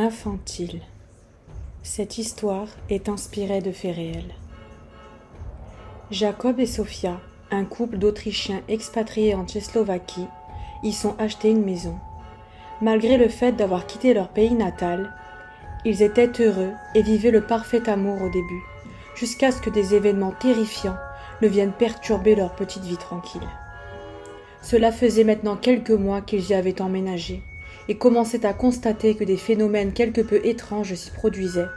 Infantile. Cette histoire est inspirée de faits réels. Jacob et Sofia, un couple d'Autrichiens expatriés en Tchécoslovaquie, y sont achetés une maison. Malgré le fait d'avoir quitté leur pays natal, ils étaient heureux et vivaient le parfait amour au début, jusqu'à ce que des événements terrifiants ne viennent perturber leur petite vie tranquille. Cela faisait maintenant quelques mois qu'ils y avaient emménagé et commençaient à constater que des phénomènes quelque peu étranges s'y produisaient,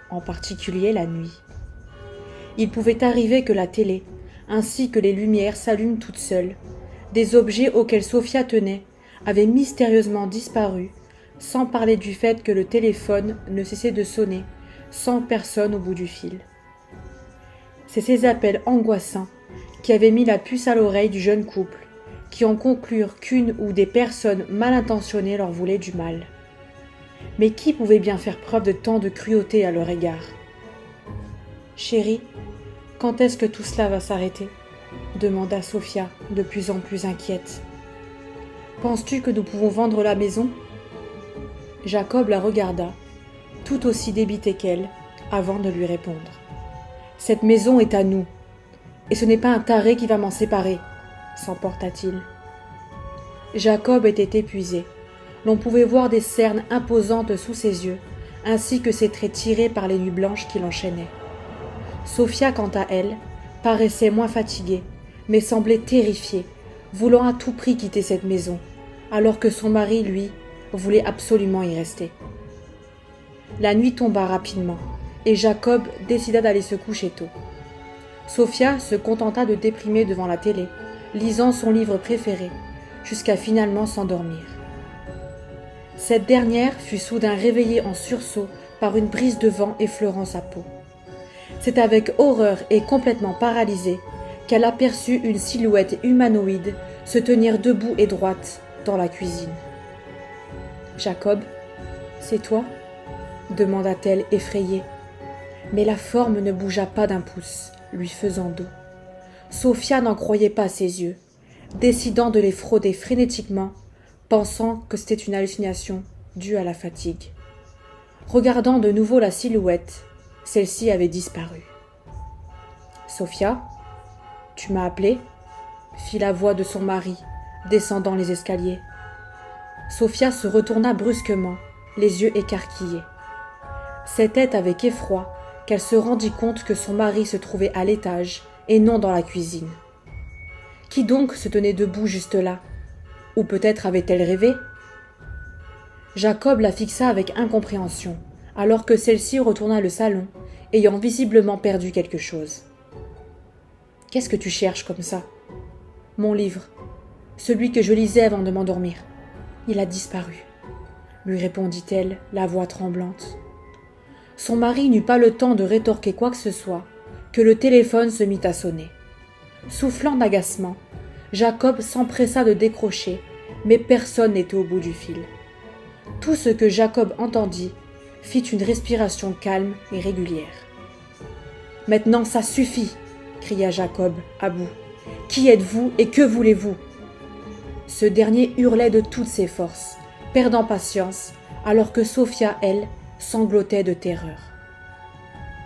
en particulier la nuit. Il pouvait arriver que la télé, ainsi que les lumières s'allument toutes seules. Des objets auxquels Sofia tenait avaient mystérieusement disparu, sans parler du fait que le téléphone ne cessait de sonner, sans personne au bout du fil. C'est ces appels angoissants qui avaient mis la puce à l'oreille du jeune couple, qui en conclurent qu'une ou des personnes mal intentionnées leur voulaient du mal. Mais qui pouvait bien faire preuve de tant de cruauté à leur égard ? « Chérie, quand est-ce que tout cela va s'arrêter ?» demanda Sofia, de plus en plus inquiète. « Penses-tu que nous pouvons vendre la maison ?» Jacob la regarda, tout aussi débité qu'elle, avant de lui répondre. « Cette maison est à nous, et ce n'est pas un taré qui va m'en séparer, » s'emporta-t-il. Jacob était épuisé. L'on pouvait voir des cernes imposantes sous ses yeux, ainsi que ses traits tirés par les nuits blanches qui l'enchaînaient. Sofia, quant à elle, paraissait moins fatiguée, mais semblait terrifiée, voulant à tout prix quitter cette maison, alors que son mari, lui, voulait absolument y rester. La nuit tomba rapidement, et Jacob décida d'aller se coucher tôt. Sofia se contenta de déprimer devant la télé, lisant son livre préféré, jusqu'à finalement s'endormir. Cette dernière fut soudain réveillée en sursaut par une brise de vent effleurant sa peau. C'est avec horreur et complètement paralysée qu'elle aperçut une silhouette humanoïde se tenir debout et droite dans la cuisine. « Jacob, c'est toi ?» demanda-t-elle effrayée. Mais la forme ne bougea pas d'un pouce, lui faisant dos. Sofia n'en croyait pas ses yeux, décidant de les frauder frénétiquement, pensant que c'était une hallucination due à la fatigue. Regardant de nouveau la silhouette, celle-ci avait disparu. « Sofia, tu m'as appelée ?» fit la voix de son mari, descendant les escaliers. Sofia se retourna brusquement, les yeux écarquillés. C'était avec effroi qu'elle se rendit compte que son mari se trouvait à l'étage et non dans la cuisine. Qui donc se tenait debout juste là ? Ou peut-être avait-elle rêvé ? Jacob la fixa avec incompréhension, alors que celle-ci retourna le salon, ayant visiblement perdu quelque chose. « Qu'est-ce que tu cherches comme ça ?»« Mon livre, celui que je lisais avant de m'endormir. Il a disparu, » lui répondit-elle, la voix tremblante. Son mari n'eut pas le temps de rétorquer quoi que ce soit, que le téléphone se mit à sonner. Soufflant d'agacement, Jacob s'empressa de décrocher, mais personne n'était au bout du fil. Tout ce que Jacob entendit fit une respiration calme et régulière. « Maintenant, ça suffit !» cria Jacob, à bout. « Qui êtes-vous et que voulez-vous » Ce dernier hurlait de toutes ses forces, perdant patience, alors que Sofia, elle, sanglotait de terreur.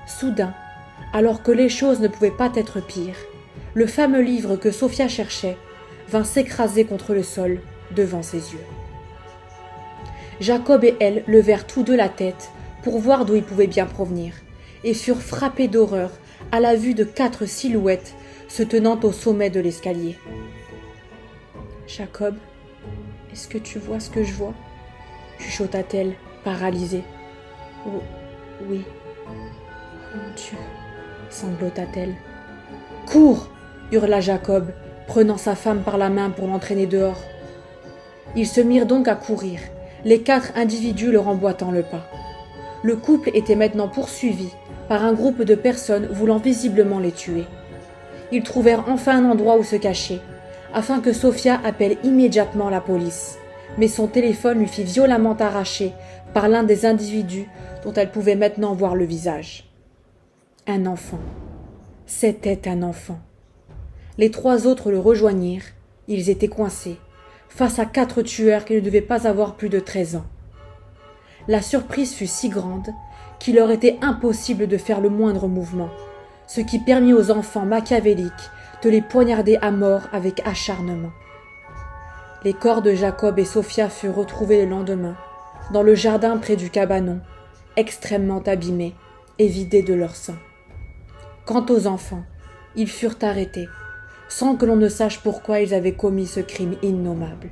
Soudain, alors que les choses ne pouvaient pas être pires, le fameux livre que Sofia cherchait vint s'écraser contre le sol devant ses yeux. Jacob et elle levèrent tous deux la tête pour voir d'où il pouvait bien provenir et furent frappés d'horreur à la vue de 4 silhouettes se tenant au sommet de l'escalier. « Jacob, est-ce que tu vois ce que je vois ?» chuchota-t-elle, paralysée. « Oh, oui. Oh mon Dieu !» sanglota-t-elle. « Cours !» hurla Jacob, prenant sa femme par la main pour l'entraîner dehors. Ils se mirent donc à courir, les 4 individus leur emboîtant le pas. Le couple était maintenant poursuivi par un groupe de personnes voulant visiblement les tuer. Ils trouvèrent enfin un endroit où se cacher, afin que Sofia appelle immédiatement la police, mais son téléphone lui fit violemment arracher par l'un des individus dont elle pouvait maintenant voir le visage. Un enfant. C'était un enfant. Les 3 autres le rejoignirent, ils étaient coincés, face à 4 tueurs qui ne devaient pas avoir plus de 13 ans. La surprise fut si grande qu'il leur était impossible de faire le moindre mouvement, ce qui permit aux enfants machiavéliques de les poignarder à mort avec acharnement. Les corps de Jacob et Sophia furent retrouvés le lendemain, dans le jardin près du cabanon, extrêmement abîmés et vidés de leur sang. Quant aux enfants, ils furent arrêtés, sans que l'on ne sache pourquoi ils avaient commis ce crime innommable.